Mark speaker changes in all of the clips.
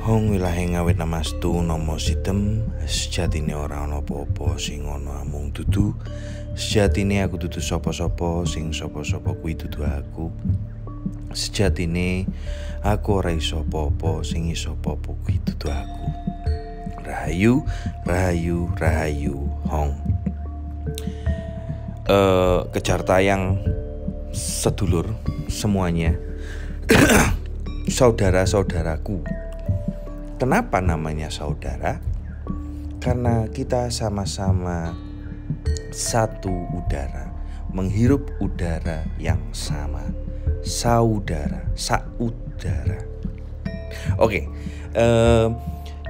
Speaker 1: Hong wilahe ngawit namastu nomo sidem. Sejatine ora ana apa-apa sing ana amung dudu. Sejatine aku dudu sapa-sapa, sing sapa-sapa kuwi dudu aku. Sejatine aku ora iso apa-apa, sing iso apa-apa kuwi dudu aku. Rahayu, rahayu, rahayu, Hong. Kejar tayang sedulur semuanya. Saudara-saudaraku. Kenapa namanya saudara? Karena kita sama-sama satu udara, menghirup udara yang sama. Saudara, saudara. Oke,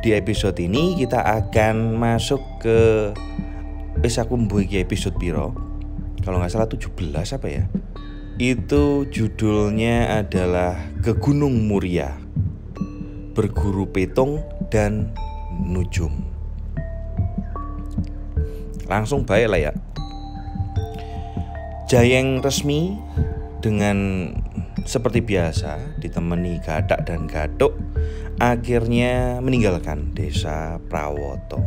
Speaker 1: di episode ini kita akan masuk ke aku membuat episode piro. Kalau nggak salah 17 apa ya? Itu judulnya adalah Ke Gunung Muria, Berguru Petung dan Nujum. Langsung baik lah ya. Jayeng resmi dengan seperti biasa ditemani Gathak dan Gathuk akhirnya meninggalkan desa Prawoto.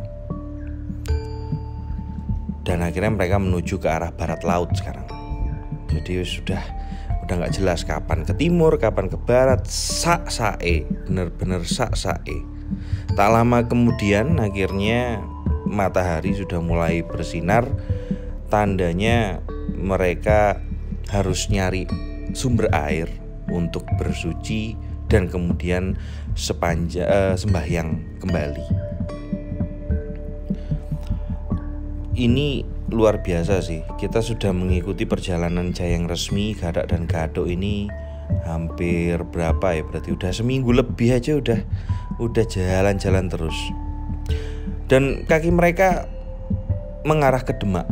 Speaker 1: Dan akhirnya mereka menuju ke arah barat laut sekarang. Jadi udah nggak jelas kapan ke timur, kapan ke barat, sak-sae, bener-bener sak-sae. Tak lama kemudian akhirnya matahari sudah mulai bersinar, tandanya mereka harus nyari sumber air untuk bersuci dan kemudian sembahyang kembali. Ini luar biasa sih. Kita sudah mengikuti perjalanan Jayeng resmi Gathak dan Gathuk ini hampir berapa ya? Berarti udah seminggu lebih aja udah jalan-jalan terus. Dan kaki mereka mengarah ke Demak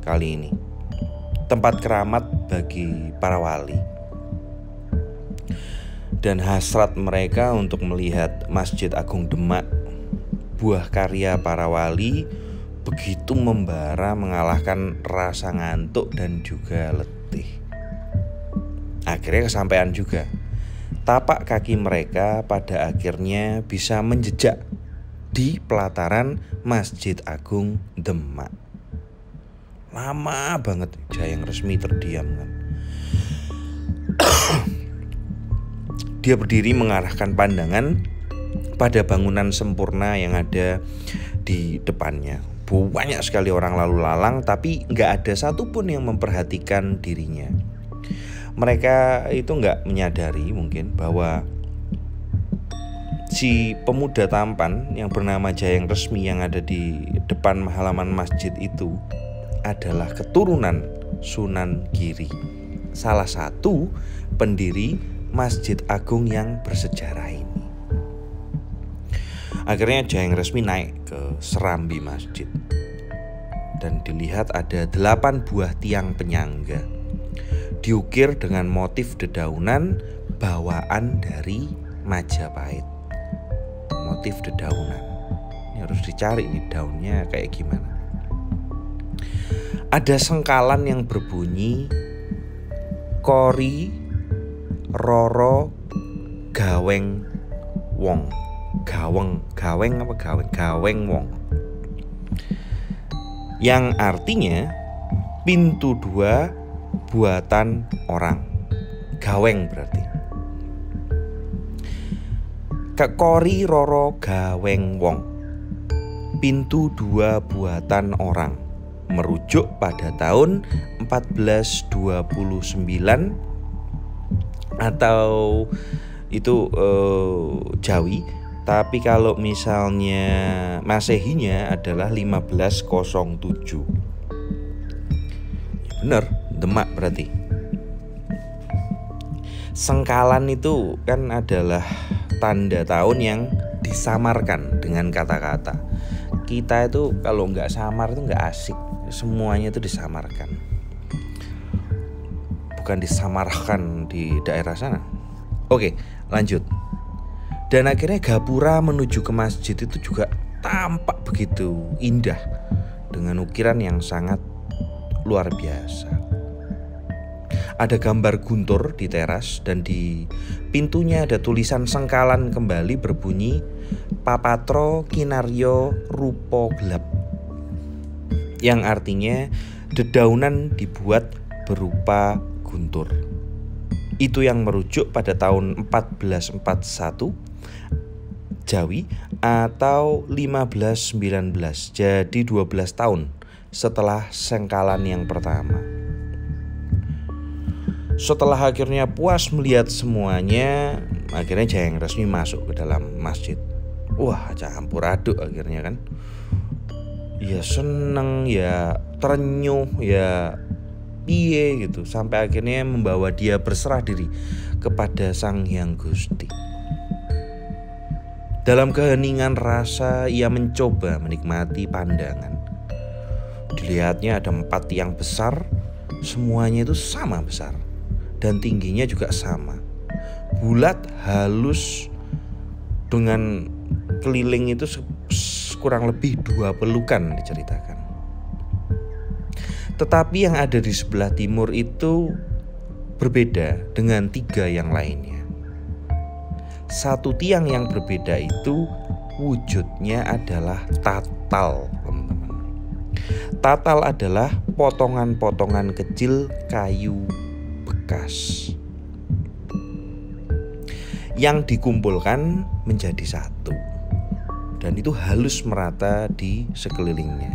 Speaker 1: kali ini. Tempat keramat bagi para wali. Dan hasrat mereka untuk melihat Masjid Agung Demak, buah karya para wali, begitu membara mengalahkan rasa ngantuk dan juga letih. Akhirnya kesampaian juga. Tapak kaki mereka pada akhirnya bisa menjejak di pelataran Masjid Agung Demak. Lama banget Jayeng resmi terdiam kan. Dia berdiri mengarahkan pandangan pada bangunan sempurna yang ada di depannya. Banyak sekali orang lalu lalang, tapi gak ada satupun yang memperhatikan dirinya. Mereka itu gak menyadari mungkin bahwa si pemuda tampan yang bernama Jayeng resmi yang ada di depan halaman masjid itu adalah keturunan Sunan Giri, salah satu pendiri Masjid Agung yang bersejarah ini. Akhirnya Jayeng resmi naik ke serambi masjid dan dilihat ada 8 buah tiang penyangga diukir dengan motif dedaunan bawaan dari Majapahit. Motif dedaunan ini harus dicari nih daunnya kayak gimana. Ada sengkalan yang berbunyi Kori Roro Gaweng Wong. Gaweng Wong, yang artinya pintu 2 buatan orang. Gaweng berarti Kori Roro Gaweng Wong, pintu 2 buatan orang, merujuk pada tahun 1429 atau itu Jawi. Tapi kalau misalnya Masehinya adalah 1507. Bener, Demak berarti. Sengkalan itu kan adalah tanda tahun yang disamarkan dengan kata-kata. Kita itu kalau nggak samar itu nggak asik. Semuanya itu disamarkan. Bukan disamarkan di daerah sana. Oke, lanjut. Dan akhirnya gapura menuju ke masjid itu juga tampak begitu indah dengan ukiran yang sangat luar biasa. Ada gambar guntur di teras dan di pintunya ada tulisan sengkalan kembali berbunyi Papatro Kinaryo Rupo Gelap, yang artinya dedaunan dibuat berupa guntur. Itu yang merujuk pada tahun 1441 Jawi atau 1519, jadi 12 tahun setelah sengkalan yang pertama. Setelah akhirnya puas melihat semuanya, akhirnya Jayeng Resmi masuk ke dalam masjid. Wah, campur aduk akhirnya kan. Ya seneng, ya terenyuh, ya piye gitu, sampai akhirnya membawa dia berserah diri kepada Sang Hyang Gusti. Dalam keheningan rasa ia mencoba menikmati pandangan. Dilihatnya ada 4 tiang besar, semuanya itu sama besar dan tingginya juga sama, bulat, halus, dengan keliling itu kurang lebih 2 pelukan diceritakan. Tetapi yang ada di sebelah timur itu berbeda dengan 3 yang lainnya. 1 tiang yang berbeda itu wujudnya adalah tatal, teman-teman. Tatal adalah potongan-potongan kecil kayu bekas yang dikumpulkan menjadi satu, dan itu halus merata di sekelilingnya.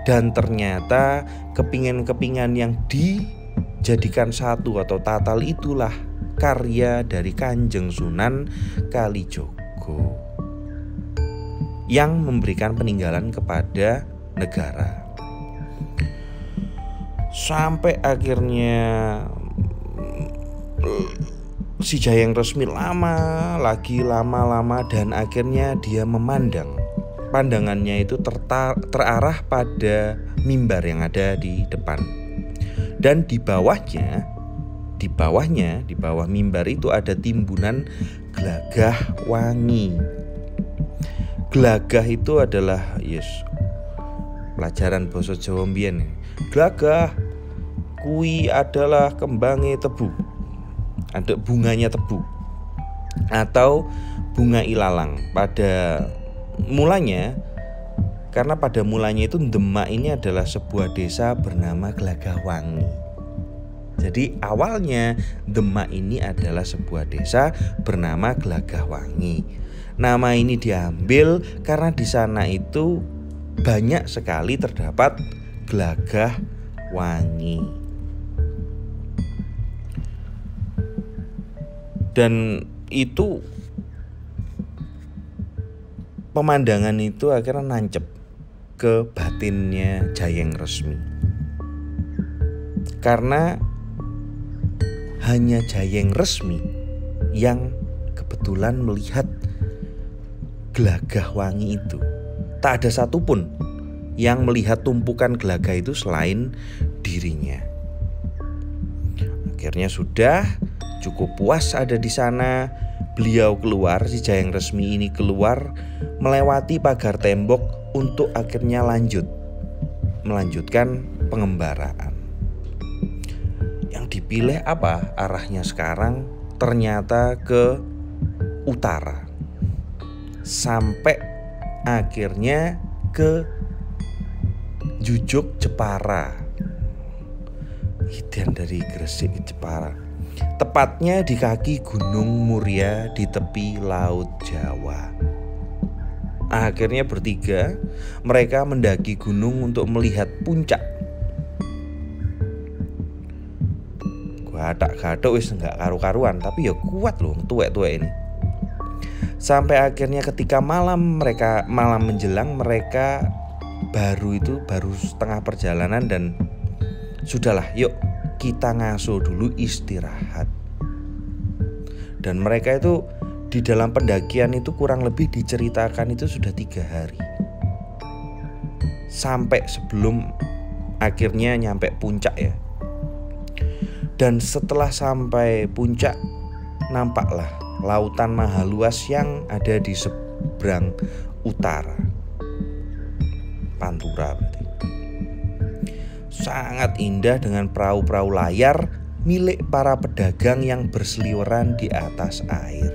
Speaker 1: Dan ternyata kepingan-kepingan yang dijadikan satu atau tatal itulah karya dari Kanjeng Sunan Kalijogo yang memberikan peninggalan kepada negara. Sampai akhirnya si Jayeng Resmi lama dan akhirnya dia memandang. Pandangannya itu terarah pada mimbar yang ada di depan. Dan di bawah mimbar itu ada timbunan glagah wangi. Glagah itu adalah pelajaran basa Jawa mbiyen. Glagah kui adalah kembange tebu. Ada bunganya tebu atau bunga ilalang. Karena pada mulanya itu Demak ini adalah sebuah desa bernama Glagahwangi. Jadi awalnya Demak ini adalah sebuah desa bernama Glagahwangi. Nama ini diambil karena di sana itu banyak sekali terdapat gelagah wangi. Dan itu pemandangan itu akhirnya nancep ke batinnya Jayeng Resmi. Karena hanya Jayeng Resmi yang kebetulan melihat gelagah wangi itu. Tak ada satupun yang melihat tumpukan gelagah itu selain dirinya. Akhirnya sudah cukup puas ada di sana. Beliau keluar, si Jayeng Resmi ini keluar melewati pagar tembok untuk akhirnya melanjutkan pengembaraan. Yang dipilih apa? Arahnya sekarang ternyata ke utara. Sampai akhirnya ke Jujuk Jepara. Hidden dari Gresik ke Jepara. Tepatnya di kaki Gunung Muria di tepi Laut Jawa. Akhirnya bertiga mereka mendaki gunung untuk melihat puncak. Gathak wis enggak karu-karuan, tapi ya kuat loh tuwek-tuwek ini. Sampai akhirnya ketika malam menjelang, mereka baru setengah perjalanan dan sudahlah, yuk kita ngaso dulu, istirahat. Dan mereka itu di dalam pendakian itu kurang lebih diceritakan itu sudah 3 hari. Sampai sebelum akhirnya nyampe puncak ya. Dan setelah sampai puncak, nampaklah lautan maha luas yang ada di seberang utara. Pantura berarti. Sangat indah dengan perahu-perahu layar milik para pedagang yang berseliweran di atas air.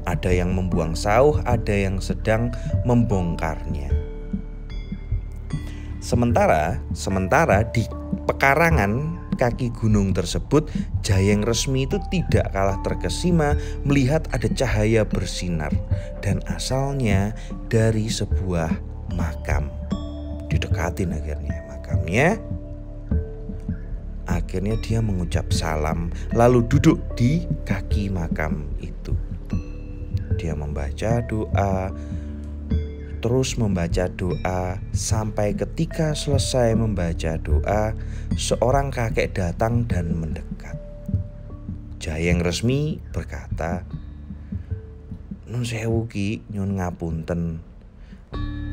Speaker 1: Ada yang membuang sauh, ada yang sedang membongkarnya. Sementara di pekarangan kaki gunung tersebut, Jayeng Resmi itu tidak kalah terkesima melihat ada cahaya bersinar dan asalnya dari sebuah makam. Didekatin akhirnya makamnya. Akhirnya dia mengucap salam lalu duduk di kaki makam itu. Dia membaca doa, terus membaca doa, sampai ketika selesai membaca doa, seorang kakek datang dan mendekat. Jayeng Resmi berkata, "Nun sewu Ki, nyun ngapunten.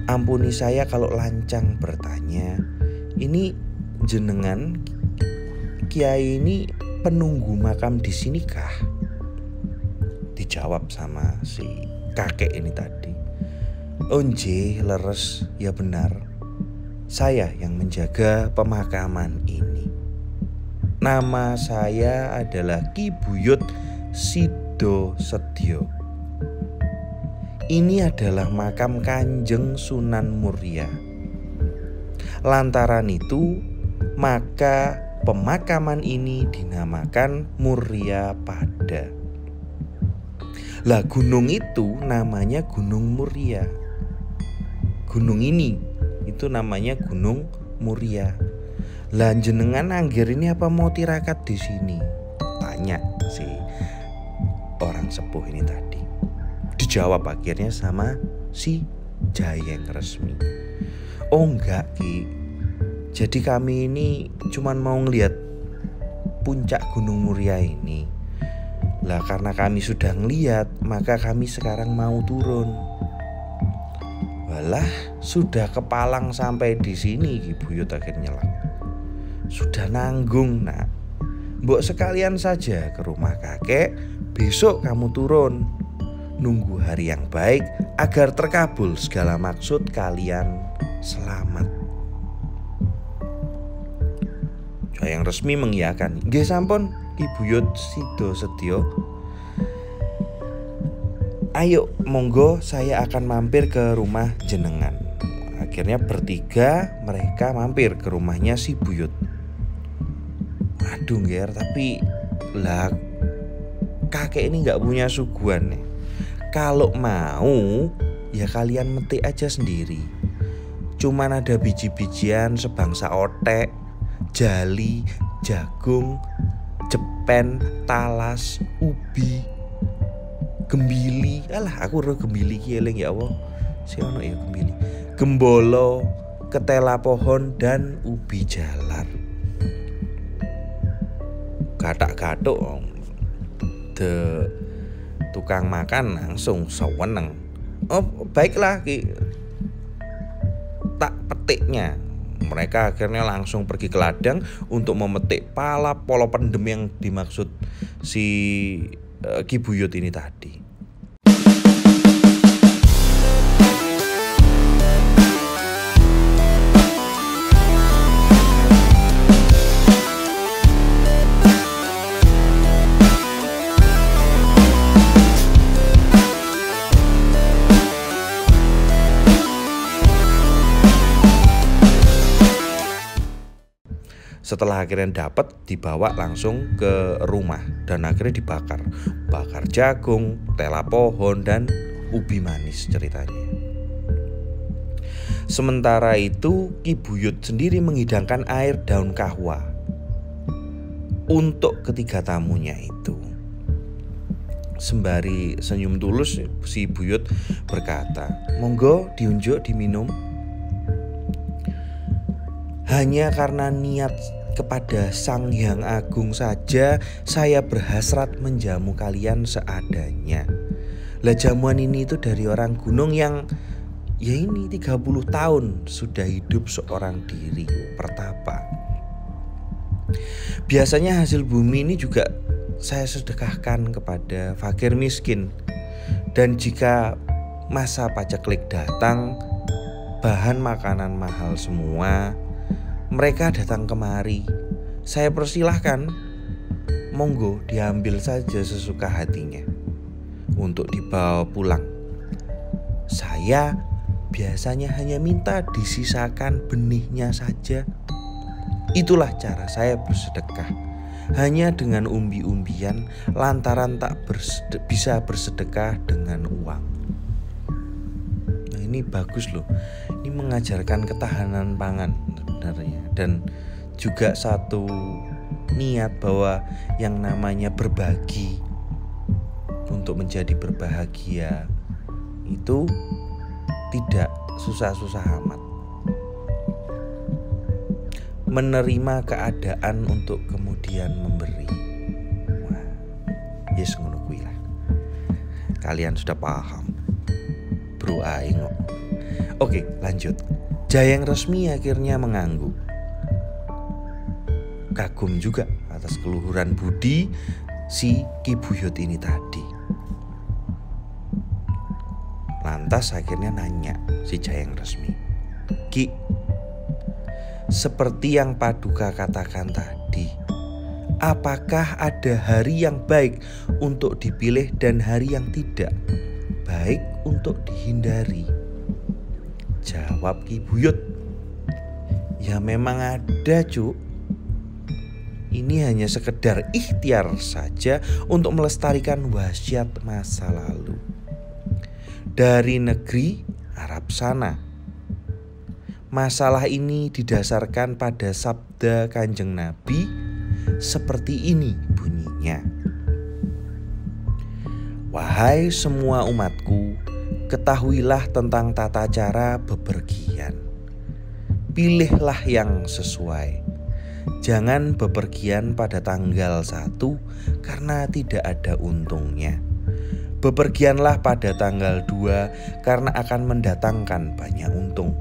Speaker 1: Ampuni saya kalau lancang bertanya. Ini jenengan Kiai ini penunggu makam di sini kah?" Dijawab sama si kakek ini tadi. "Onje, leres, ya benar. Saya yang menjaga pemakaman ini. Nama saya adalah Ki Buyut Sido Sedyo. Ini adalah makam Kanjeng Sunan Muria. Lantaran itu, maka pemakaman ini dinamakan Muria Pada. Lah gunung itu namanya Gunung Muria. Gunung ini itu namanya Gunung Muria. Lah jenengan angger ini apa mau tirakat di sini?" Tanya si orang sepuh ini tadi. Dijawab akhirnya sama si Jayeng Resmi. "Oh enggak Ki, jadi kami ini cuman mau ngelihat puncak Gunung Muria ini. Lah karena kami sudah ngelihat, maka kami sekarang mau turun." Walah, sudah kepalang sampai di sini Ki Buyut akhirnya lah. "Sudah nanggung nak. Mbok sekalian saja ke rumah kakek, besok kamu turun. Nunggu hari yang baik agar terkabul segala maksud kalian selamat." Jayeng Resmi mengiyakan. "Nggih sampun Ki Buyut Sido Sedyo. Ayo monggo saya akan mampir ke rumah jenengan." Akhirnya bertiga mereka mampir ke rumahnya si Buyut. "Aduh Nger, tapi lah kakek ini gak punya suguhan nih. Kalau mau ya kalian metik aja sendiri. Cuman ada biji-bijian sebangsa otek, jali, jagung, jepen, talas, ubi, gembili." Alah aku ro gembili ki eling ya Allah. Si ono ya gembili. Gembolo, ketela pohon dan ubi jalar. Gathak-gathuk de tukang makan langsung seweneng. "Oh baiklah Ki, tak petiknya." Mereka akhirnya langsung pergi ke ladang untuk memetik pala polo pendem yang dimaksud si Ki Buyut ini tadi. Setelah akhirnya dapat, dibawa langsung ke rumah dan akhirnya dibakar. Bakar jagung, tela pohon, dan ubi manis ceritanya. Sementara itu Ki Buyut sendiri menghidangkan air daun kahwa untuk ketiga tamunya itu. Sembari senyum tulus, si Buyut berkata, "Monggo diunjuk diminum. Hanya karena niat kepada Sang Hyang Agung saja saya berhasrat menjamu kalian seadanya. Lah jamuan ini itu dari orang gunung yang ya ini 30 tahun sudah hidup seorang diri pertapa. Biasanya hasil bumi ini juga saya sedekahkan kepada fakir miskin. Dan jika masa paceklik datang, bahan makanan mahal semua, mereka datang kemari. Saya persilahkan monggo diambil saja sesuka hatinya untuk dibawa pulang. Saya biasanya hanya minta disisakan benihnya saja. Itulah cara saya bersedekah, hanya dengan umbi-umbian lantaran tak bisa bersedekah dengan uang. Nah, ini bagus loh. Ini mengajarkan ketahanan pangan sebenarnya, dan juga satu niat bahwa yang namanya berbagi untuk menjadi berbahagia itu tidak susah-susah amat. Menerima keadaan untuk kemudian memberi. Wah, yes ngono kuwi lah. Kalian sudah paham. Bro aing kok. Oke, lanjut. Jayeng Resmi akhirnya mengangguk. Kagum juga atas keluhuran budi si Ki Buyut ini tadi. Lantas akhirnya nanya si Jayeng Resmi, "Ki, seperti yang Paduka katakan tadi, apakah ada hari yang baik untuk dipilih dan hari yang tidak baik untuk dihindari?" Jawab Ki Buyut, "Ya memang ada, Cuk. Ini hanya sekedar ikhtiar saja untuk melestarikan wasiat masa lalu dari negeri Arab sana. Masalah ini didasarkan pada sabda Kanjeng Nabi seperti ini bunyinya. Wahai semua umatku, ketahuilah tentang tata cara bepergian. Pilihlah yang sesuai. Jangan bepergian pada tanggal 1 karena tidak ada untungnya. Bepergianlah pada tanggal 2 karena akan mendatangkan banyak untung.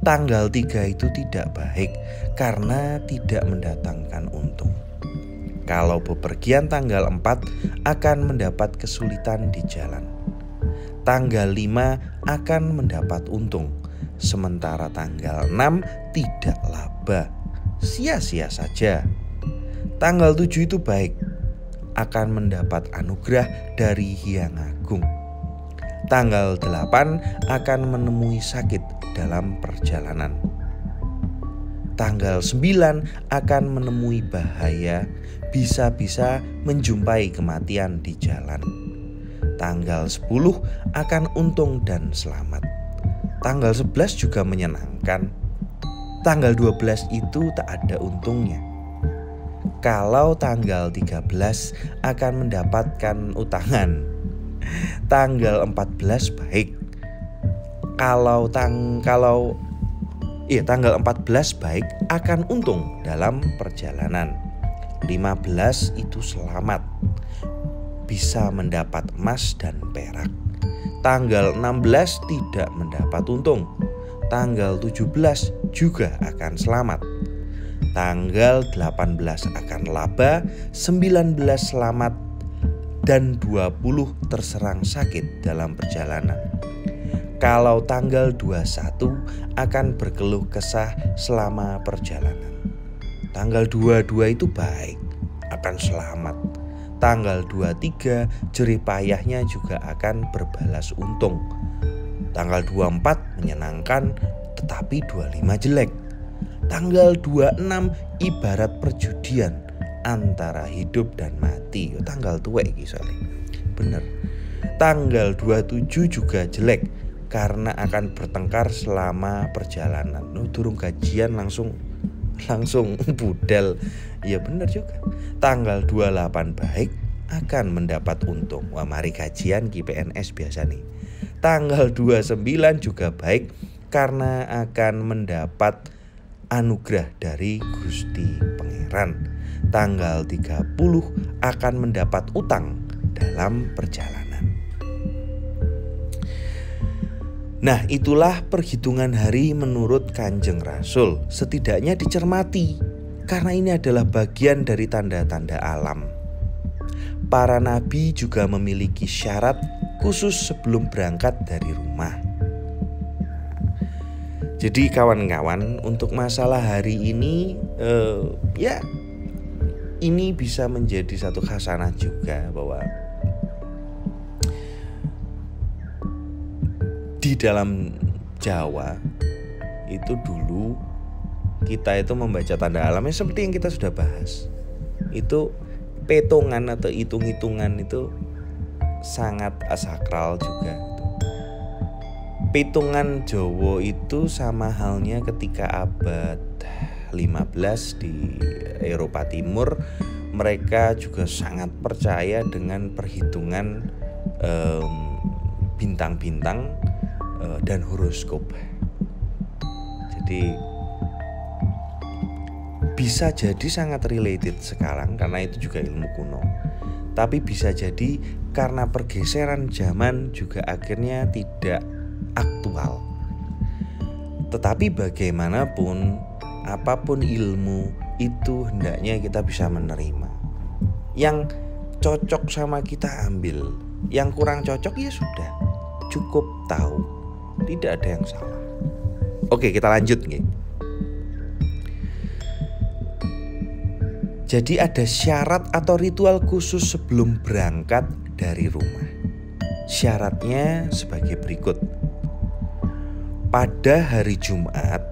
Speaker 1: Tanggal 3 itu tidak baik karena tidak mendatangkan untung. Kalau bepergian tanggal 4 akan mendapat kesulitan di jalan. Tanggal 5 akan mendapat untung, sementara tanggal 6 tidak laba. Sia-sia saja. Tanggal 7 itu baik, akan mendapat anugerah dari Hyang Agung. Tanggal 8 akan menemui sakit dalam perjalanan. Tanggal 9 akan menemui bahaya, bisa-bisa menjumpai kematian di jalan. Tanggal 10 akan untung dan selamat. Tanggal 11 juga menyenangkan. Tanggal 12 itu tak ada untungnya. Kalau tanggal 13 akan mendapatkan utangan. Tanggal 14 baik. Tanggal 14 baik akan untung dalam perjalanan. 15 itu selamat, bisa mendapat emas dan perak. Tanggal 16 tidak mendapat untung. Tanggal 17 juga akan selamat. Tanggal 18 akan laba, 19 selamat, dan 20 terserang sakit dalam perjalanan. Kalau tanggal 21 akan berkeluh kesah selama perjalanan. Tanggal 22 itu baik, akan selamat. Tanggal 23 jerih payahnya juga akan berbalas untung. Tanggal 24 menyenangkan, tetapi 25 jelek. Tanggal 26 ibarat perjudian antara hidup dan mati. Tanggal tua iki soalnya. Bener. Tanggal 27 juga jelek karena akan bertengkar selama perjalanan. Durung gajian langsung budal. Ya bener juga. Tanggal 28 baik akan mendapat untung. Wah, mari gajian ki PNS biasa nih. Tanggal 29 juga baik karena akan mendapat anugerah dari Gusti Pangeran. Tanggal 30 akan mendapat utang dalam perjalanan. Nah, itulah perhitungan hari menurut Kanjeng Rasul. Setidaknya dicermati, karena ini adalah bagian dari tanda-tanda alam. Para nabi juga memiliki syarat khusus sebelum berangkat dari rumah. Jadi kawan-kawan, untuk masalah hari ini ini bisa menjadi satu khasanah juga, bahwa di dalam Jawa itu dulu kita itu membaca tanda alamnya seperti yang kita sudah bahas. Itu petongan atau hitung-hitungan itu sangat sakral juga. Petungan Jawa itu sama halnya ketika abad 15 di Eropa Timur, mereka juga sangat percaya dengan perhitungan bintang-bintang dan horoskop. Jadi bisa jadi sangat related sekarang karena itu juga ilmu kuno. Tapi bisa jadi karena pergeseran zaman juga akhirnya tidak aktual. Tetapi bagaimanapun, apapun ilmu itu hendaknya kita bisa menerima. Yang cocok sama kita ambil, yang kurang cocok ya sudah, cukup tahu, tidak ada yang salah. Oke, kita lanjut nih. Jadi ada syarat atau ritual khusus sebelum berangkat dari rumah. Syaratnya sebagai berikut. Pada hari Jumat,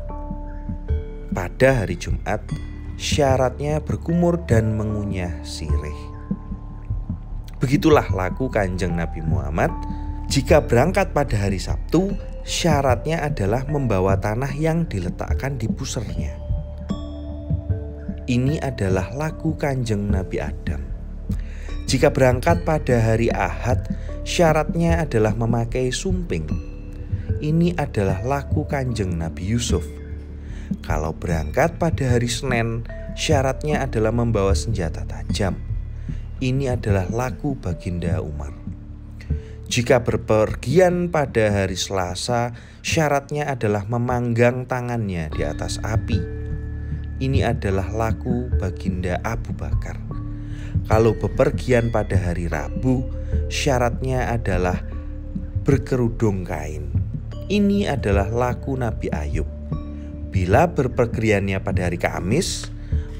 Speaker 1: syaratnya berkumur dan mengunyah sirih. Begitulah laku Kanjeng Nabi Muhammad. Jika berangkat pada hari Sabtu, syaratnya adalah membawa tanah yang diletakkan di pusernya. Ini adalah laku Kanjeng Nabi Adam. Jika berangkat pada hari Ahad, syaratnya adalah memakai sumping. Ini adalah laku Kanjeng Nabi Yusuf. Kalau berangkat pada hari Senin, syaratnya adalah membawa senjata tajam. Ini adalah laku Baginda Umar. Jika berpergian pada hari Selasa, syaratnya adalah memanggang tangannya di atas api. Ini adalah laku Baginda Abu Bakar. Kalau bepergian pada hari Rabu, syaratnya adalah berkerudung kain. Ini adalah laku Nabi Ayub. Bila berpergiannya pada hari Kamis,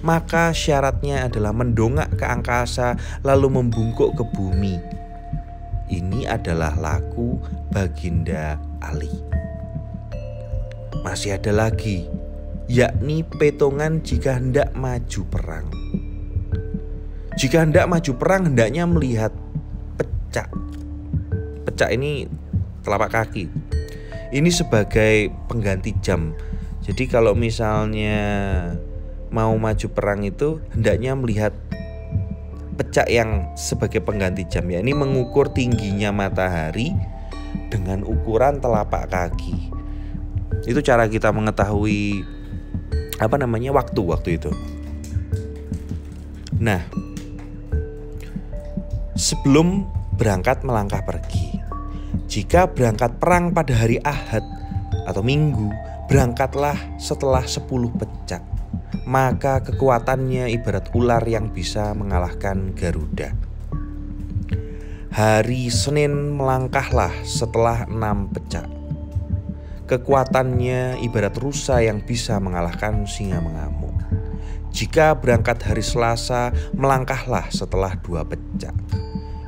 Speaker 1: maka syaratnya adalah mendongak ke angkasa lalu membungkuk ke bumi. Ini adalah laku Baginda Ali. Masih ada lagi, yakni petongan jika hendak maju perang. Jika hendak maju perang, hendaknya melihat pecak. Pecak ini telapak kaki. Ini sebagai pengganti jam. Jadi kalau misalnya mau maju perang itu hendaknya melihat pecak yang sebagai pengganti jam, ya. Ini mengukur tingginya matahari dengan ukuran telapak kaki. Itu cara kita mengetahui waktu itu. Nah, sebelum berangkat melangkah pergi, jika berangkat perang pada hari Ahad atau Minggu, berangkatlah setelah 10 pecak. Maka kekuatannya ibarat ular yang bisa mengalahkan Garuda. Hari Senin melangkahlah setelah 6 pecak. Kekuatannya ibarat rusa yang bisa mengalahkan singa mengamuk. Jika berangkat hari Selasa, melangkahlah setelah 2 pecak.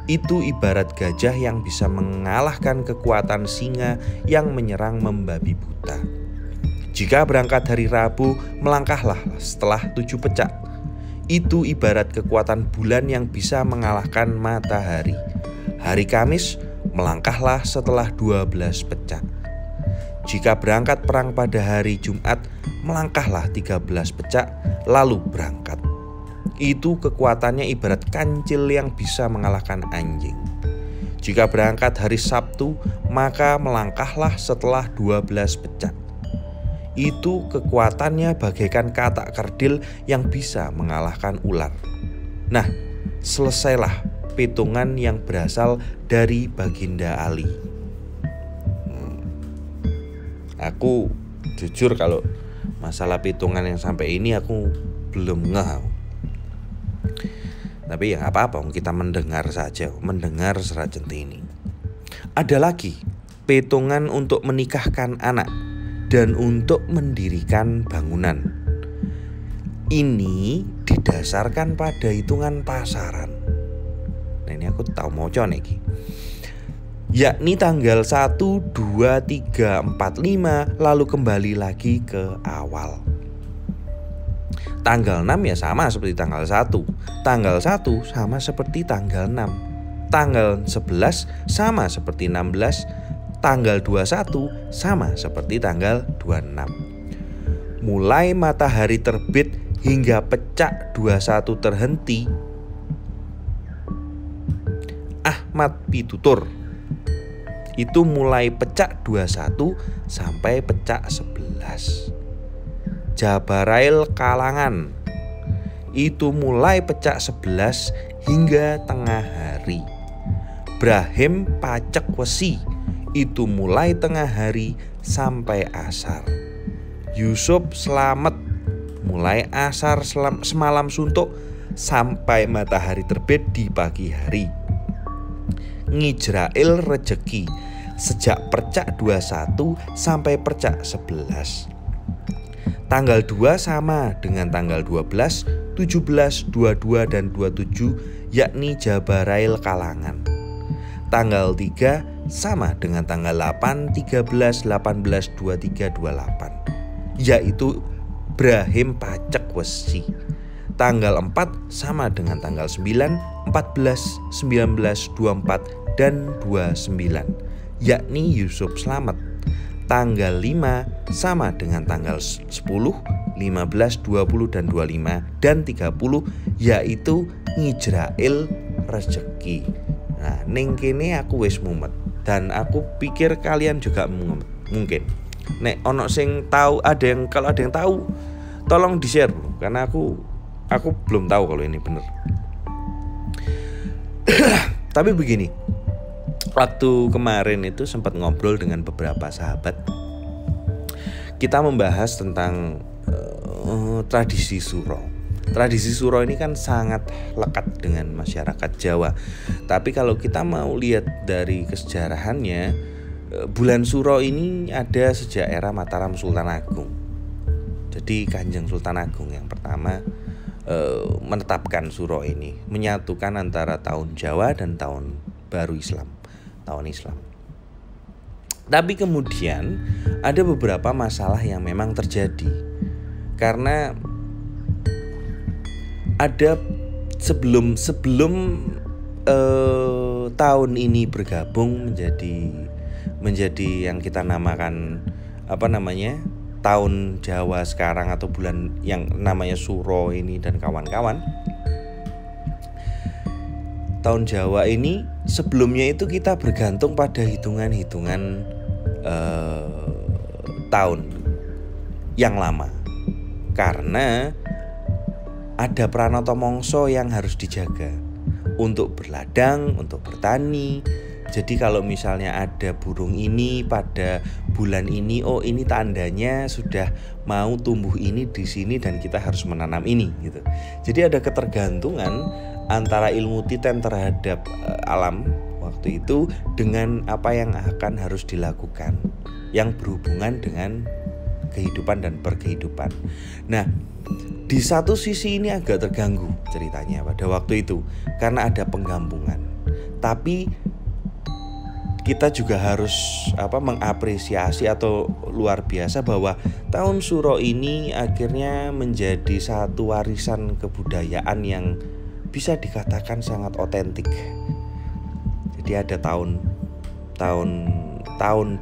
Speaker 1: Itu ibarat gajah yang bisa mengalahkan kekuatan singa yang menyerang membabi buta. Jika berangkat hari Rabu, melangkahlah setelah 7 pecak. Itu ibarat kekuatan bulan yang bisa mengalahkan matahari. Hari Kamis, melangkahlah setelah 12 pecak. Jika berangkat perang pada hari Jumat, melangkahlah 13 pecak, lalu berangkat. Itu kekuatannya ibarat kancil yang bisa mengalahkan anjing. Jika berangkat hari Sabtu, maka melangkahlah setelah 12 pecak. Itu kekuatannya bagaikan katak kerdil yang bisa mengalahkan ular. Nah, selesailah petungan yang berasal dari Baginda Ali. Aku jujur kalau masalah petungan yang sampai ini aku belum ngeh. Tapi ya apa-apa, kita mendengar saja, mendengar serat centini. Ada lagi petungan untuk menikahkan anak dan untuk mendirikan bangunan. Ini didasarkan pada hitungan pasaran. Nah ini aku tahu moco nih, yakni tanggal 1, 2, 3, 4, 5, lalu kembali lagi ke awal. Tanggal 6 ya sama seperti tanggal 1. Tanggal 1 sama seperti tanggal 6. Tanggal 11 sama seperti 16. Tanggal 21 sama seperti tanggal 26. Mulai matahari terbit hingga pecak 21 terhenti, Ahmad pitutur. Itu mulai pecak 21 sampai pecak 11. Jabarail kalangan. Itu mulai pecak 11 hingga tengah hari. Brahim pacek wesi. Itu mulai tengah hari sampai asar. Yusuf selamat mulai asar semalam suntuk sampai matahari terbit di pagi hari. Ngijrail rejeki sejak percak 21 sampai percak 11. Tanggal 2 sama dengan tanggal 12, 17, 22 dan 27, yakni Jabarail kalangan. Tanggal 3 sama dengan tanggal 8, 13, 18, 23, 28, yaitu Brahim pacek wesi. Tanggal 4 sama dengan tanggal 9, 14, 19, 24 dan 29, yakni Yusuf selamat. Tanggal 5 sama dengan tanggal 10, 15, 20 dan 25 dan 30, yaitu Ngijrail rezeki. Nah, ning kene aku wis mumet dan aku pikir kalian juga mumet. Mungkin nek ono sing tahu, kalau ada yang tahu tolong di-share karena aku belum tahu kalau ini benar. Tapi begini, waktu kemarin itu sempat ngobrol dengan beberapa sahabat. Kita membahas tentang tradisi suro. Tradisi suro ini kan sangat lekat dengan masyarakat Jawa. Tapi kalau kita mau lihat dari kesejarahannya, bulan suro ini ada sejak era Mataram Sultan Agung. Jadi Kanjeng Sultan Agung yang pertama menetapkan suro ini, menyatukan antara tahun Jawa dan tahun baru Islam, tahun Islam. Tapi kemudian ada beberapa masalah yang memang terjadi karena ada sebelum tahun ini bergabung menjadi yang kita namakan tahun Jawa sekarang atau bulan yang namanya Suro ini dan kawan-kawan. Tahun Jawa ini sebelumnya itu kita bergantung pada hitungan-hitungan tahun yang lama karena ada Pranoto Mongso yang harus dijaga untuk berladang, untuk bertani. Jadi kalau misalnya ada burung ini pada bulan ini, oh ini tandanya sudah mau tumbuh ini di sini dan kita harus menanam ini gitu. Jadi ada ketergantungan antara ilmu Titen terhadap alam waktu itu dengan apa yang akan harus dilakukan yang berhubungan dengan kehidupan dan berkehidupan. Nah, di satu sisi ini agak terganggu ceritanya pada waktu itu karena ada penggabungan. Tapi kita juga harus mengapresiasi atau luar biasa bahwa tahun Suro ini akhirnya menjadi satu warisan kebudayaan yang bisa dikatakan sangat otentik. Jadi ada tahun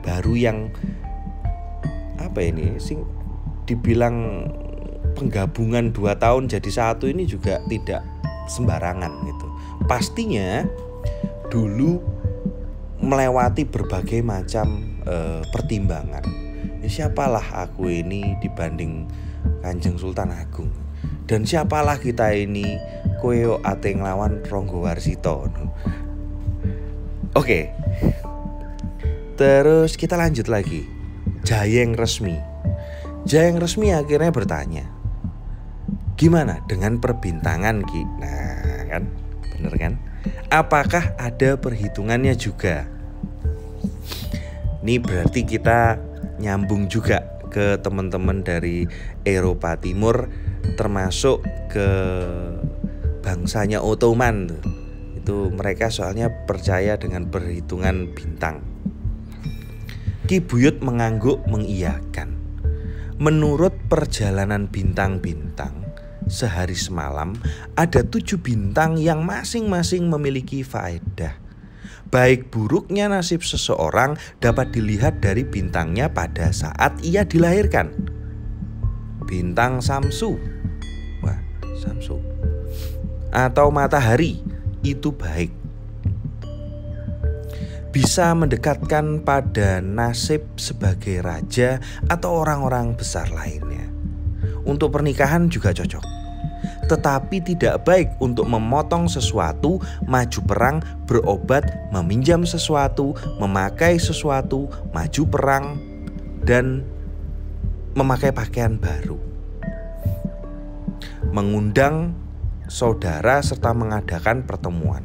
Speaker 1: baru yang dibilang penggabungan 2 tahun jadi satu ini juga tidak sembarangan gitu. Pastinya dulu melewati berbagai macam pertimbangan. Siapalah aku ini dibanding Kanjeng Sultan Agung, dan siapalah kita ini koyo ate nglawan Ronggo Warsito. Oke. Terus kita lanjut lagi. Jayeng Resmi akhirnya bertanya, gimana dengan perbintangan Ki? Nah kan, bener kan? Apakah ada perhitungannya juga? Ini berarti kita nyambung juga ke teman-teman dari Eropa Timur termasuk ke bangsanya Ottoman tuh. Itu mereka soalnya percaya dengan perhitungan bintang. Ki Buyut mengangguk mengiyakan. Menurut perjalanan bintang-bintang, sehari semalam ada 7 bintang yang masing-masing memiliki faedah. Baik buruknya nasib seseorang dapat dilihat dari bintangnya pada saat ia dilahirkan. Bintang Samsu, Samsu, atau matahari itu baik, bisa mendekatkan pada nasib sebagai raja atau orang-orang besar lainnya. Untuk pernikahan juga cocok, tetapi tidak baik untuk memotong sesuatu, maju perang, berobat, meminjam sesuatu, memakai sesuatu, maju perang, dan memakai pakaian baru, mengundang saudara serta mengadakan pertemuan.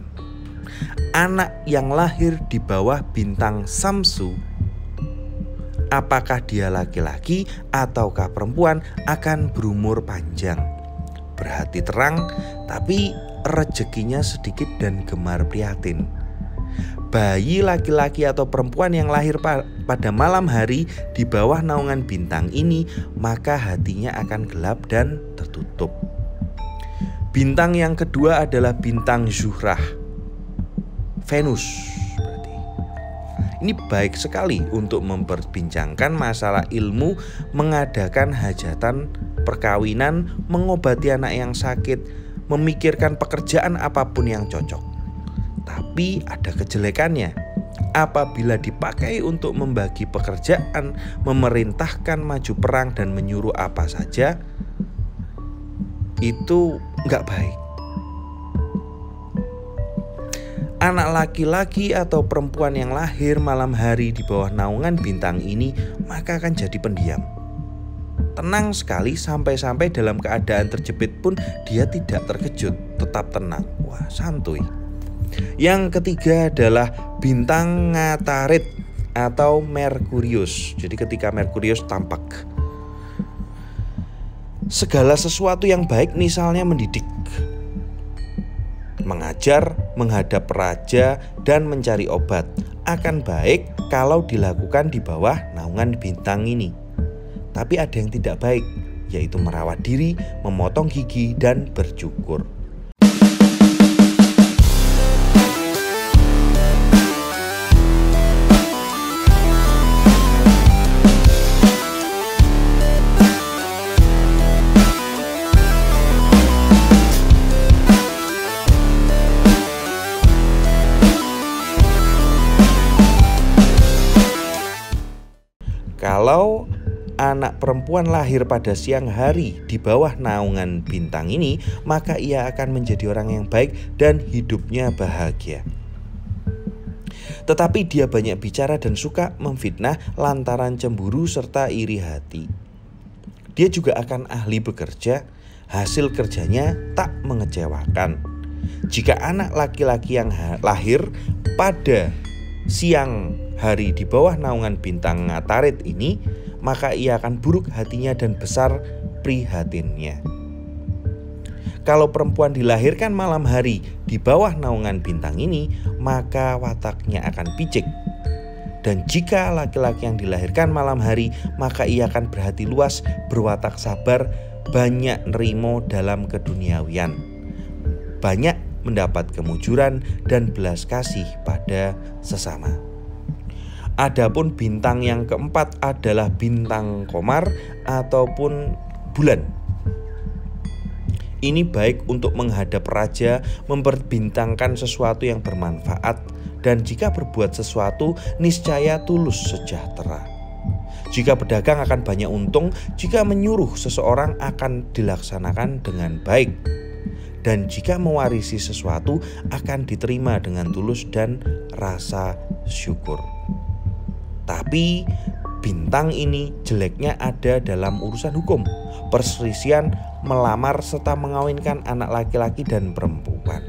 Speaker 1: Anak yang lahir di bawah bintang Samsu, apakah dia laki-laki ataukah perempuan, akan berumur panjang, berhati terang, tapi rezekinya sedikit dan gemar prihatin. Bayi laki-laki atau perempuan yang lahir pada malam hari di bawah naungan bintang ini, maka hatinya akan gelap dan tertutup. Bintang yang kedua adalah bintang Zuhrah, Venus berarti. Ini baik sekali untuk memperbincangkan masalah ilmu, mengadakan hajatan, perkawinan, mengobati anak yang sakit, memikirkan pekerjaan apapun yang cocok. Tapi ada kejelekannya. Apabila dipakai untuk membagi pekerjaan, memerintahkan maju perang dan menyuruh apa saja, itu nggak baik. Anak laki-laki atau perempuan yang lahir malam hari di bawah naungan bintang ini maka akan jadi pendiam, tenang sekali, sampai-sampai dalam keadaan terjepit pun dia tidak terkejut, tetap tenang. Wah, santuy. Yang ketiga adalah bintang Ngatarit atau Merkurius. Jadi ketika Merkurius tampak, segala sesuatu yang baik, misalnya mendidik, mengajar, menghadap raja, dan mencari obat, akan baik kalau dilakukan di bawah naungan bintang ini. Tapi ada yang tidak baik, yaitu merawat diri, memotong gigi, dan bercukur. Kalau anak perempuan lahir pada siang hari di bawah naungan bintang ini, maka ia akan menjadi orang yang baik dan hidupnya bahagia. Tetapi dia banyak bicara dan suka memfitnah lantaran cemburu serta iri hati. Dia juga akan ahli bekerja, hasil kerjanya tak mengecewakan. Jika anak laki-laki yang lahir pada siang hari di bawah naungan bintang Ngatarit ini, maka ia akan buruk hatinya dan besar prihatinnya. Kalau perempuan dilahirkan malam hari di bawah naungan bintang ini, maka wataknya akan picik. Dan jika laki-laki yang dilahirkan malam hari, maka ia akan berhati luas, berwatak sabar, banyak nerimo dalam keduniawian, banyak mendapat kemujuran dan belas kasih pada sesama. Adapun bintang yang keempat adalah bintang Komar ataupun bulan. Ini baik untuk menghadap raja, memperbintangkan sesuatu yang bermanfaat, dan jika berbuat sesuatu niscaya tulus sejahtera. Jika berdagang akan banyak untung, jika menyuruh seseorang akan dilaksanakan dengan baik, dan jika mewarisi sesuatu akan diterima dengan tulus dan rasa syukur. Tapi bintang ini jeleknya ada dalam urusan hukum, perselisihan, melamar, serta mengawinkan anak laki-laki dan perempuan.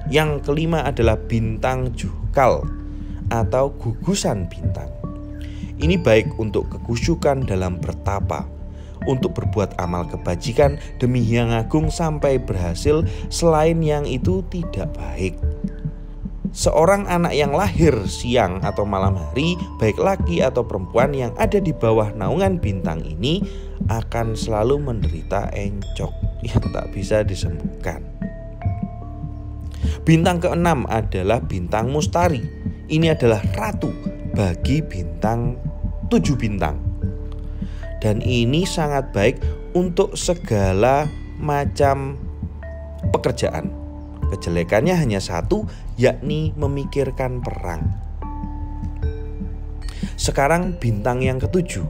Speaker 1: Yang kelima adalah bintang Juhkal atau gugusan bintang. Ini baik untuk kekusyukan dalam bertapa, untuk berbuat amal kebajikan demi Hyang Agung sampai berhasil, selain yang itu tidak baik. Seorang anak yang lahir siang atau malam hari, baik laki atau perempuan yang ada di bawah naungan bintang ini akan selalu menderita encok yang tak bisa disembuhkan. Bintang keenam adalah bintang Mustari. Ini adalah ratu bagi bintang 7 bintang. Dan ini sangat baik untuk segala macam pekerjaan. Kejelekannya hanya satu, yakni memikirkan perang. Sekarang bintang yang ketujuh,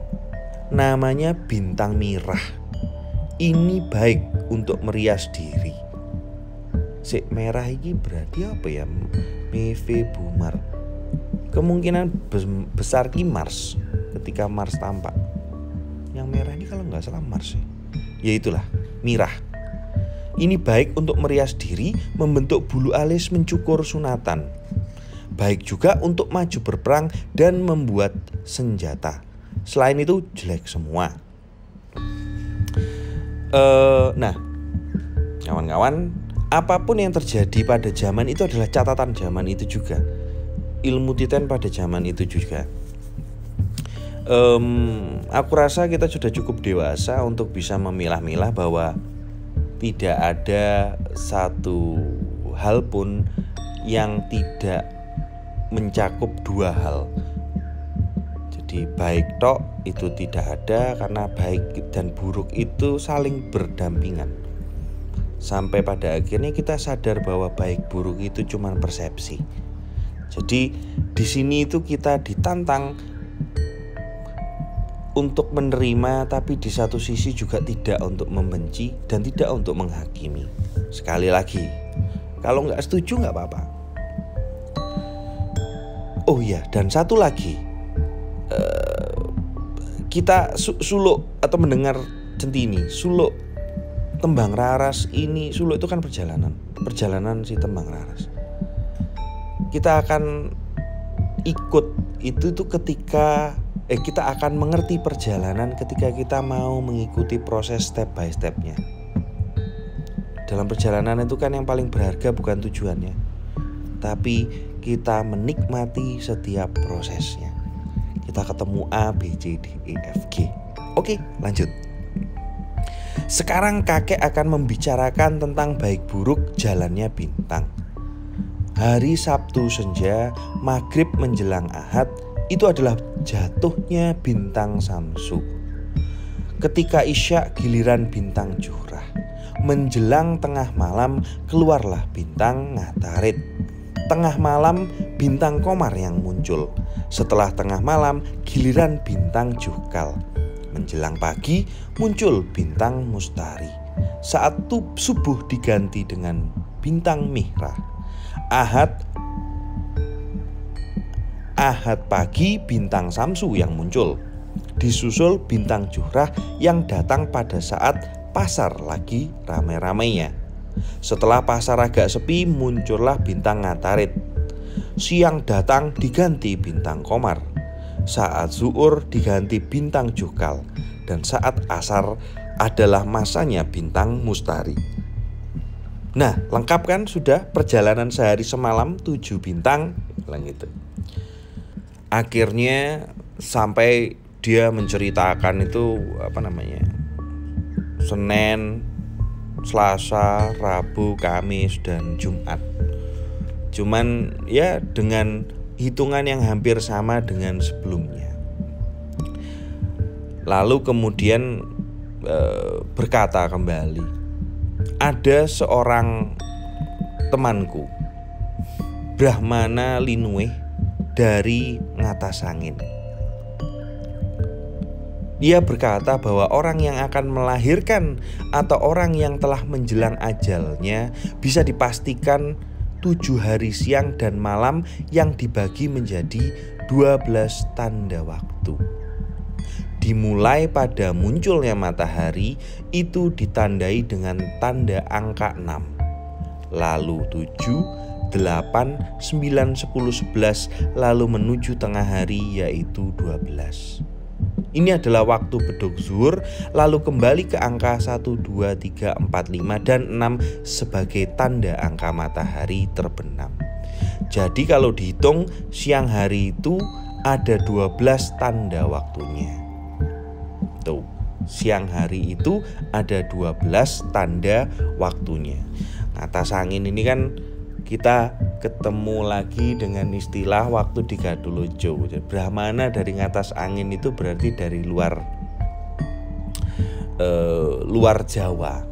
Speaker 1: namanya bintang Mirah. Ini baik untuk merias diri. Merah ini berarti apa ya? Meve Bumar. Kemungkinan besar ki Mars, ketika Mars tampak. Yang merah ini kalau nggak salah Mars ya itulah, Mirah. Ini baik untuk merias diri, membentuk bulu alis, mencukur sunatan. Baik juga untuk maju berperang dan membuat senjata. Selain itu jelek semua. Nah, kawan-kawan, apapun yang terjadi pada zaman itu adalah catatan zaman itu juga. Ilmu titen pada zaman itu juga. Aku rasa kita sudah cukup dewasa untuk bisa memilah-milah bahwa tidak ada satu hal pun yang tidak mencakup dua hal. Jadi baik tok itu tidak ada, karena baik dan buruk itu saling berdampingan. Sampai pada akhirnya kita sadar bahwa baik buruk itu cuma persepsi. Jadi di sini itu kita ditantang untuk menerima, tapi di satu sisi juga tidak untuk membenci dan tidak untuk menghakimi. Sekali lagi, kalau nggak setuju nggak apa-apa. Oh iya, dan satu lagi, kita suluk atau mendengar centini, suluk tembang raras ini. Suluk itu kan perjalanan si tembang raras. Kita akan ikut itu tuh ketika kita akan mengerti perjalanan ketika kita mau mengikuti proses step by stepnya. Dalam perjalanan itu kan yang paling berharga bukan tujuannya, tapi kita menikmati setiap prosesnya. Kita ketemu A, B, C, D, E, F, G. Oke, lanjut. Sekarang kakek akan membicarakan tentang baik buruk jalannya bintang. Hari Sabtu senja, maghrib menjelang Ahad, itu adalah jatuhnya bintang Samsu. Ketika Isya giliran bintang Zuhrah. Menjelang tengah malam keluarlah bintang Ngatarit. Tengah malam bintang Qomar yang muncul. Setelah tengah malam giliran bintang Juhkal. Menjelang pagi muncul bintang Mustari. Saat subuh diganti dengan bintang Mihrah. Ahad pagi bintang Samsu yang muncul. Disusul bintang Zuhrah yang datang pada saat pasar lagi ramai-ramainya. Setelah pasar agak sepi muncullah bintang Ngatarit. Siang datang diganti bintang Qomar. Saat zuhur diganti bintang Juhkal. Dan saat asar adalah masanya bintang Mustari. Nah, lengkap kan sudah perjalanan sehari semalam 7 bintang gitu. Akhirnya sampai dia menceritakan itu Senin, Selasa, Rabu, Kamis, dan Jumat. Cuman ya dengan hitungan yang hampir sama dengan sebelumnya. Lalu kemudian berkata kembali, ada seorang temanku, Brahmana Linueh dari Ngatasangin. Dia berkata bahwa orang yang akan melahirkan atau orang yang telah menjelang ajalnya bisa dipastikan 7 hari siang dan malam yang dibagi menjadi 12 tanda waktu. Dimulai pada munculnya matahari itu ditandai dengan tanda angka 6. Lalu 7, 8, 9, 10, 11 lalu menuju tengah hari yaitu 12. Ini adalah waktu beduk zuhur, lalu kembali ke angka 1, 2, 3, 4, 5, dan 6 sebagai tanda angka matahari terbenam. Jadi kalau dihitung siang hari itu ada 12 tanda waktunya. Tuh, siang hari itu ada 12 tanda waktunya. Ngatas angin ini kan kita ketemu lagi dengan istilah waktu di Gadulujo. Brahmana dari ngatas angin itu berarti dari luar Jawa,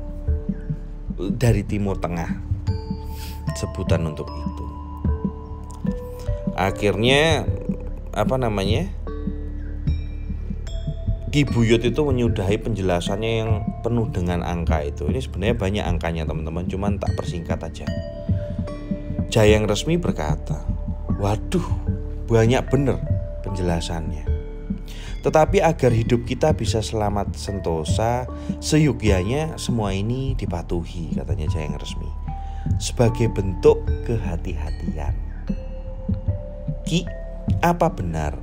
Speaker 1: dari Timur Tengah, sebutan untuk itu. Akhirnya Ki Buyut itu menyudahi penjelasannya yang penuh dengan angka itu. Ini sebenarnya banyak angkanya teman-teman, cuman tak persingkat aja. Jayang Resmi berkata, waduh, banyak bener penjelasannya. Tetapi agar hidup kita bisa selamat sentosa, seyogyanya semua ini dipatuhi, katanya Jayang Resmi, sebagai bentuk kehati-hatian. Ki, apa benar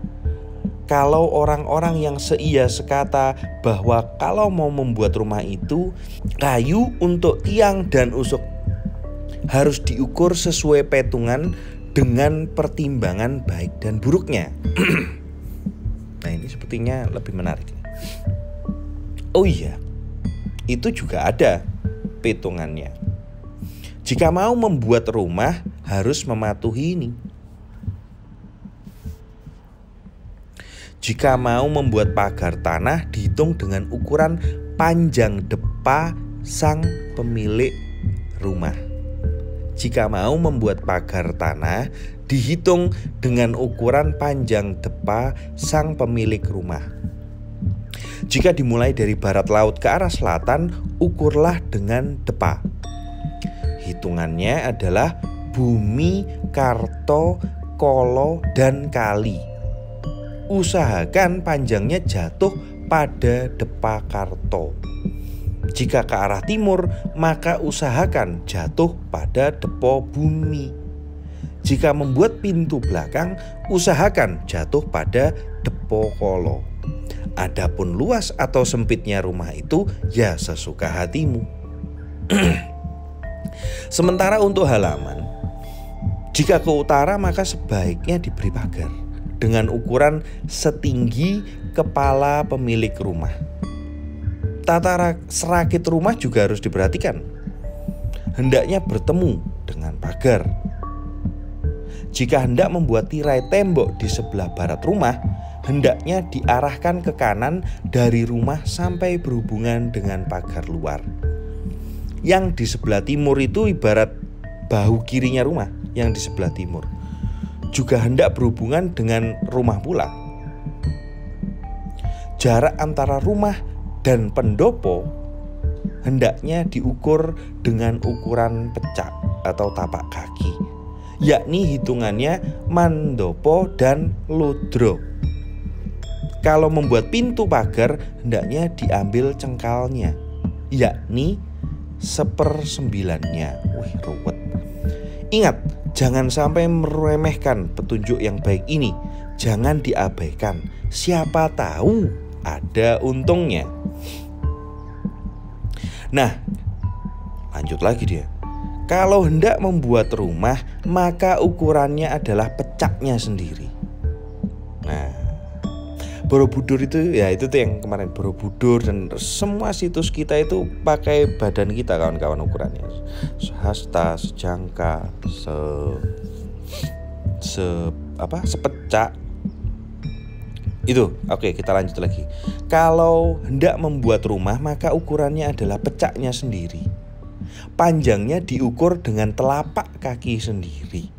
Speaker 1: kalau orang-orang yang seia sekata bahwa kalau mau membuat rumah itu, kayu untuk tiang dan usuk harus diukur sesuai petungan dengan pertimbangan baik dan buruknya? Nah, ini sepertinya lebih menarik. Oh iya, itu juga ada petungannya. Jika mau membuat rumah harus mematuhi ini. Jika mau membuat pagar tanah dihitung dengan ukuran panjang depa sang pemilik rumah. Jika mau membuat pagar tanah dihitung dengan ukuran panjang depa sang pemilik rumah. Jika dimulai dari barat laut ke arah selatan, ukurlah dengan depa. Hitungannya adalah bumi, karto, kolo, dan kali. Usahakan panjangnya jatuh pada depa karto. Jika ke arah timur, maka usahakan jatuh pada depo bumi. Jika membuat pintu belakang, usahakan jatuh pada depo kolo. Adapun luas atau sempitnya rumah itu ya sesuka hatimu. Sementara untuk halaman, jika ke utara maka sebaiknya diberi pagar dengan ukuran setinggi kepala pemilik rumah. Tata serakit rumah juga harus diperhatikan. Hendaknya bertemu dengan pagar. Jika hendak membuat tirai tembok di sebelah barat rumah, hendaknya diarahkan ke kanan dari rumah sampai berhubungan dengan pagar luar. Yang di sebelah timur itu ibarat bahu kirinya rumah yang di sebelah timur. Juga hendak berhubungan dengan rumah pula. Jarak antara rumah dan pendopo hendaknya diukur dengan ukuran pecak atau tapak kaki, yakni hitungannya mandopo dan lodro. Kalau membuat pintu pagar hendaknya diambil cengkalnya, yakni 1/9-nya. Wih, ruwet. Ingat, jangan sampai meremehkan petunjuk yang baik ini. Jangan diabaikan. Siapa tahu ada untungnya. Nah, lanjut lagi dia. Kalau hendak membuat rumah, maka ukurannya adalah pecaknya sendiri. Nah, Borobudur itu ya itu tuh yang kemarin Borobudur dan semua situs kita itu pakai badan kita kawan-kawan ukurannya. Sehasta, sejangka, sepecak. Itu, oke, kita lanjut lagi. Kalau hendak membuat rumah, maka ukurannya adalah pecaknya sendiri. Panjangnya diukur dengan telapak kaki sendiri,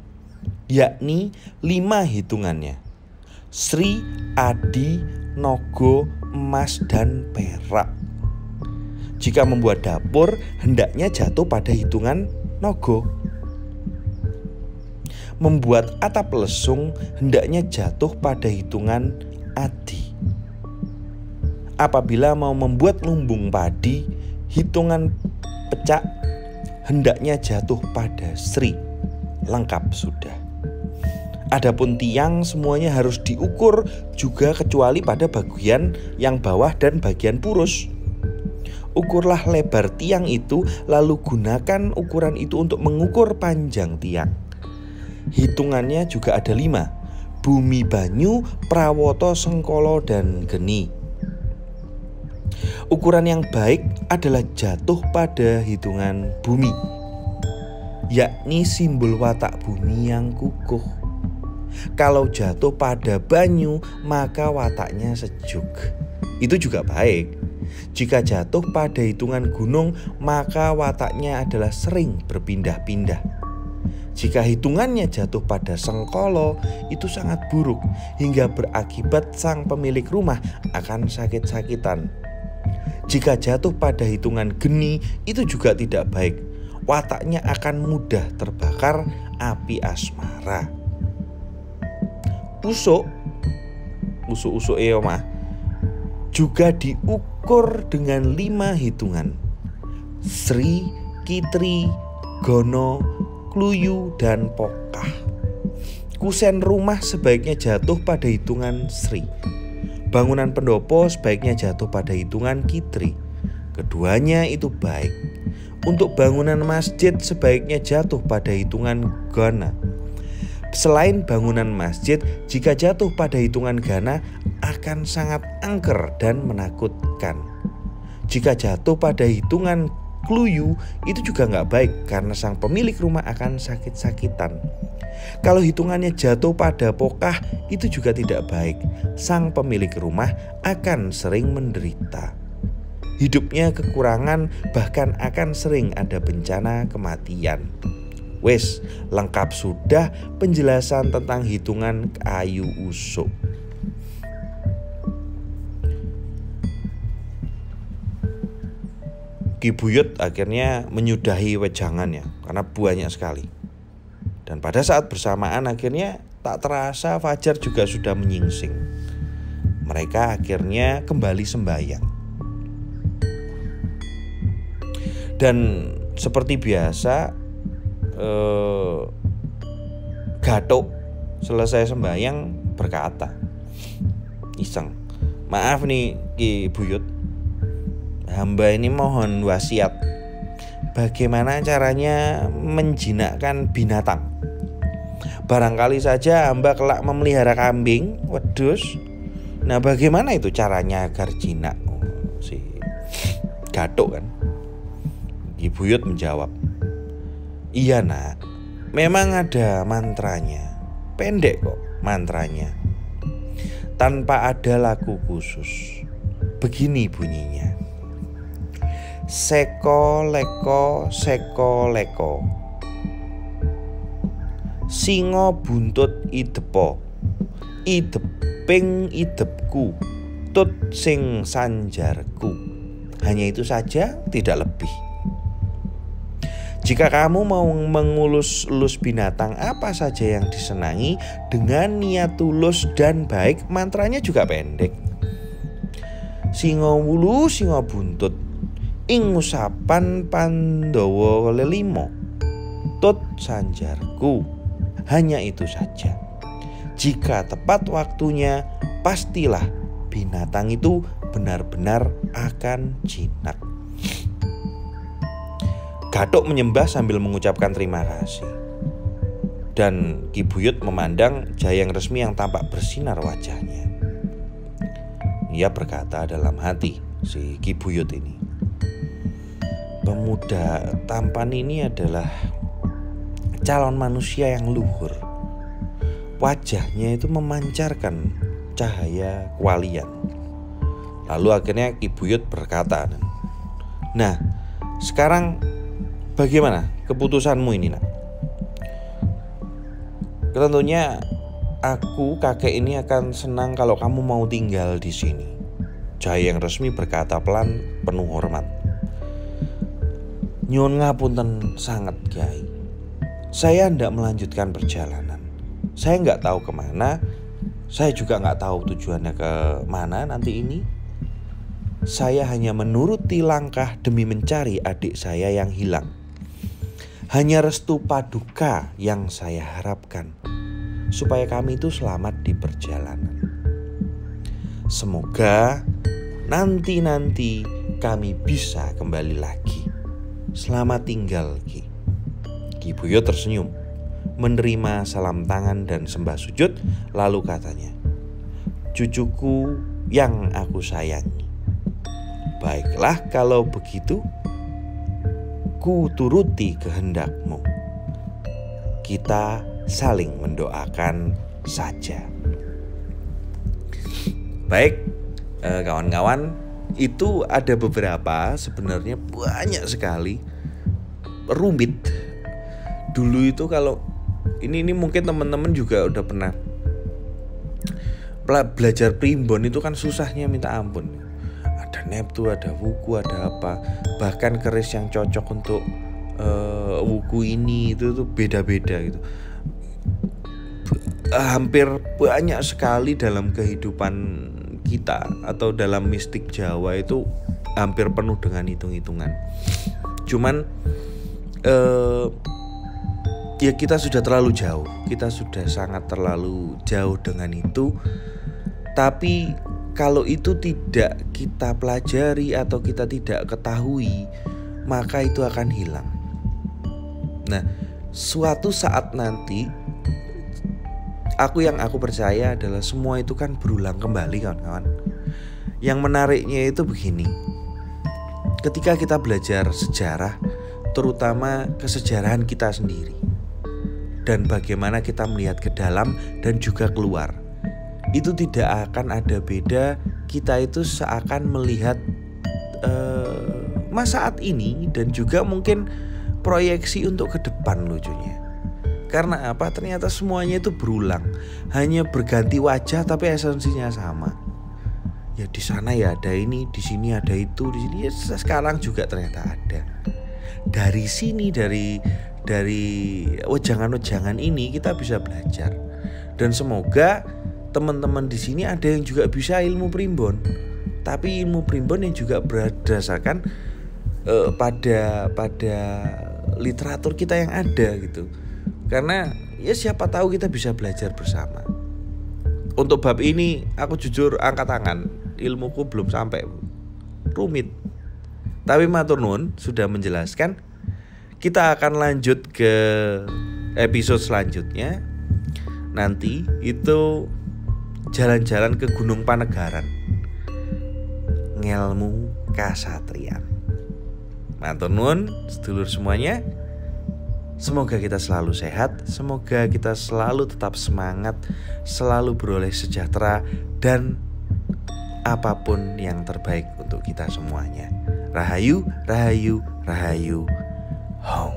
Speaker 1: yakni 5 hitungannya. Sri, adi, nogo, emas, dan perak. Jika membuat dapur, hendaknya jatuh pada hitungan nogo. Membuat atap lesung, hendaknya jatuh pada hitungan adi. Apabila mau membuat lumbung padi, hitungan pecak hendaknya jatuh pada sri. Lengkap sudah. Adapun tiang semuanya harus diukur juga kecuali pada bagian yang bawah dan bagian purus. Ukurlah lebar tiang itu, lalu gunakan ukuran itu untuk mengukur panjang tiang. Hitungannya juga ada 5: bumi, banyu, prawoto, sengkolo, dan geni. Ukuran yang baik adalah jatuh pada hitungan bumi, yakni simbol watak bumi yang kukuh. Kalau jatuh pada banyu, maka wataknya sejuk. Itu juga baik. Jika jatuh pada hitungan gunung, maka wataknya adalah sering berpindah-pindah. Jika hitungannya jatuh pada sengkolo, itu sangat buruk hingga berakibat sang pemilik rumah akan sakit-sakitan. Jika jatuh pada hitungan geni, itu juga tidak baik. Wataknya akan mudah terbakar api asmara. Usuk omah juga diukur dengan 5 hitungan: Sri, Kitri, Gono, Kluyu, dan Pokah. Kusen rumah sebaiknya jatuh pada hitungan Sri. Bangunan pendopo sebaiknya jatuh pada hitungan Kitri. Keduanya itu baik. Untuk bangunan masjid sebaiknya jatuh pada hitungan Gana. Selain bangunan masjid, jika jatuh pada hitungan Gana akan sangat angker dan menakutkan. Jika jatuh pada hitungan Kluyu, itu juga nggak baik karena sang pemilik rumah akan sakit-sakitan. Kalau hitungannya jatuh pada Pokah, itu juga tidak baik. Sang pemilik rumah akan sering menderita. Hidupnya kekurangan, bahkan akan sering ada bencana kematian. Wes, lengkap sudah penjelasan tentang hitungan kayu usuk. Ki Buyut akhirnya menyudahi wejangannya karena banyak sekali. Dan pada saat bersamaan akhirnya tak terasa fajar juga sudah menyingsing. Mereka akhirnya kembali sembahyang. Dan seperti biasa, Gathuk selesai sembahyang berkata, iseng, "Maaf nih Ki Buyut, hamba ini mohon wasiat. Bagaimana caranya menjinakkan binatang? Barangkali saja hamba kelak memelihara kambing, wedhus. Nah, bagaimana itu caranya agar jinak?" Si Gathuk kan. Ki Buyut menjawab, "Iya nak, memang ada mantranya. Pendek kok mantranya. Tanpa ada lagu khusus. Begini bunyinya. Seko leko singo buntut idepo, ideping idepku, tut sing sanjarku." Hanya itu saja, tidak lebih. Jika kamu mau mengulus-ulus binatang apa saja yang disenangi dengan niat tulus dan baik, mantranya juga pendek. Singo wulu singo buntut, ing ngusapan Pandhawa lelimo, tut sanjarku. Hanya itu saja. Jika tepat waktunya, pastilah binatang itu benar-benar akan jinak. Gathuk menyembah sambil mengucapkan terima kasih. Dan Ki Buyut memandang Jayang Resmi yang tampak bersinar wajahnya. Ia berkata dalam hati, si Ki Buyut ini, pemuda tampan ini adalah calon manusia yang luhur. Wajahnya itu memancarkan cahaya kewalian. Lalu akhirnya Ki Buyut berkata, "Nah, sekarang bagaimana keputusanmu ini nak? Tentunya aku kakek ini akan senang kalau kamu mau tinggal di sini." Jayang Resmi berkata pelan penuh hormat, "Nyuwun ngapunten sangat Kyai. Saya hendak melanjutkan perjalanan. Saya nggak tahu kemana. Saya juga nggak tahu tujuannya ke mana nanti ini. Saya hanya menuruti langkah demi mencari adik saya yang hilang. Hanya restu Paduka yang saya harapkan. supaya kami itu selamat di perjalanan. Semoga nanti kami bisa kembali lagi. Selamat tinggal Ki. Ki Buyo tersenyum, menerima salam tangan dan sembah sujud, lalu katanya, "Cucuku yang aku sayangi, baiklah kalau begitu, ku turuti kehendakmu. Kita saling mendoakan saja." Baik, kawan-kawan, itu ada beberapa, sebenarnya banyak sekali, rumit. Dulu itu kalau ini mungkin teman-teman juga udah pernah belajar primbon, itu kan susahnya minta ampun. Ada neptu, ada wuku, ada apa, bahkan keris yang cocok untuk wuku ini itu tuh beda-beda gitu. Hampir banyak sekali dalam kehidupan kita atau dalam mistik Jawa itu hampir penuh dengan hitung-hitungan. Cuman ya kita sudah terlalu jauh, kita sudah sangat terlalu jauh dengan itu. Tapi kalau itu tidak kita pelajari atau kita tidak ketahui, maka itu akan hilang. Nah, suatu saat nanti, aku percaya adalah semua itu kan berulang kembali, kawan-kawan. Yang menariknya itu begini. Ketika kita belajar sejarah, terutama kesejarahan kita sendiri, dan bagaimana kita melihat ke dalam dan juga keluar, itu tidak akan ada beda. Kita itu seakan melihat masa saat ini dan juga mungkin proyeksi untuk ke depan, lucunya. Karena apa? Ternyata semuanya itu berulang, hanya berganti wajah tapi esensinya sama. Ya di sana ya ada ini, di sini ada itu, di sini ya sekarang juga ternyata ada. Dari sini, dari wejangan-wejangan ini kita bisa belajar. Dan semoga teman-teman di sini ada yang juga bisa ilmu primbon, tapi ilmu primbon yang juga berdasarkan pada literatur kita yang ada gitu. Karena ya siapa tahu kita bisa belajar bersama. Untuk bab ini aku jujur angkat tangan, ilmuku belum sampai, rumit. Tapi matur nuwun sudah menjelaskan. Kita akan lanjut ke episode selanjutnya. Nanti itu jalan-jalan ke Gunung Panegaran, ngelmu kasatrian. Matur nuwun sedulur semuanya. Semoga kita selalu sehat, semoga kita selalu tetap semangat, selalu beroleh sejahtera, dan apapun yang terbaik untuk kita semuanya. Rahayu, rahayu, rahayu. Hong.